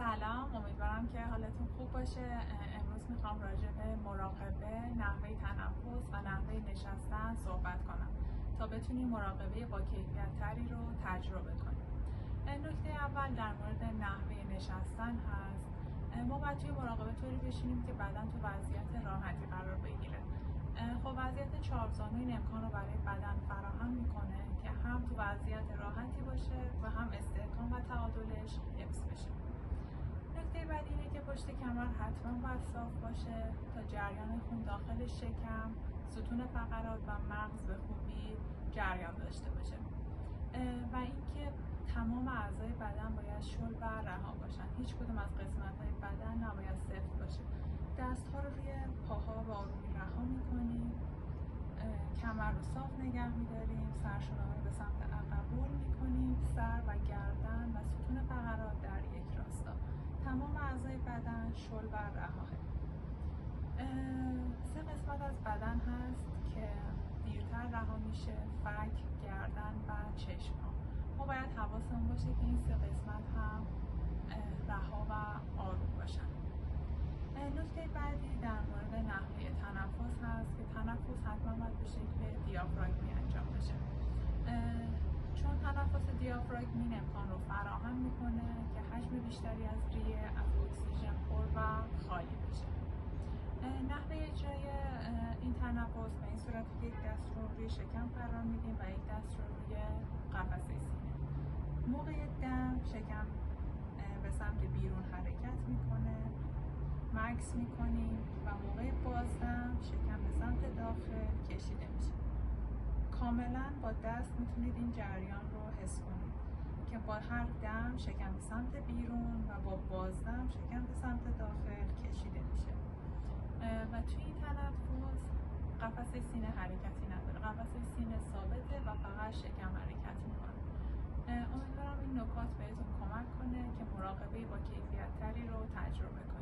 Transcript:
سلام، امیدوارم که حالتون خوب باشه. امروز میخوام راجع به مراقبه، نحوه تنفس و نحوه نشستن صحبت کنم تا بتونیم مراقبه با کیفیت تری رو تجربه کنیم. نکته اول در مورد نحوه نشستن هست. ما باید توی مراقبه طوری بشینیم که بدن تو وضعیت راحتی قرار بگیره. خب وضعیت چهارزانو این امکان رو برای بدن فراهم میکنه که هم تو وضعیت راحتی باشه و هم استحکام و تعادلش حفظ بشه. نکته بعدی اینه که پشت کمر حتما باید صاف باشه تا جریان خون داخل شکم، ستون فقرات و مغز به خوبی جریان داشته باشه. و اینکه تمام اعضای بدن باید شل و رها باشن. هیچ کدوم از قسمت‌های بدن نباید سفت باشه. دست‌ها رو روی پاها و آرومی رها می‌کنیم. کمر رو صاف نگه می‌داریم. سرشونه‌ها رو به سمت عقب رول می‌کنیم. سر و گردن و ستون فقرات در یک راستا. تمام اعضای بدن شل و رها. سه قسمت از بدن هست که دیرتر رها میشه: فک، گردن و چشم‌ها. ما باید حواسمون باشه که این سه قسمت هم رها و آروم باشن. نکته بعدی در مورد نحوه تنفس هست که تنفس حتما باید به شکل دیافراگمی انجام بشه، چون تنفس دیافراگمی این امکان رو فراهم میکنه که حجم بیشتری از ریه از اکسیژن پر و خالی بشه. نحوه اجرای این تنفس به این صورت که یک دست رو روی شکم قرار میدیم و یک دست رو روی قفسه سینه. موقع دم شکم به سمت بیرون حرکت میکنه، مکث میکنیم و موقع بازدم شکم به سمت داخل کشیده میشه. کاملا با دست میتونید این جریان رو حس کنید که با هر دم شکم به سمت بیرون و با بازدم شکم به سمت داخل کشیده میشه. و توی این تنفس قفسه سینه حرکتی نداره. قفسه سینه ثابته و فقط شکم حرکت میکنه. امیدوارم این نکات بهتون کمک کنه که مراقبه با کیفیت تری رو تجربه کنید.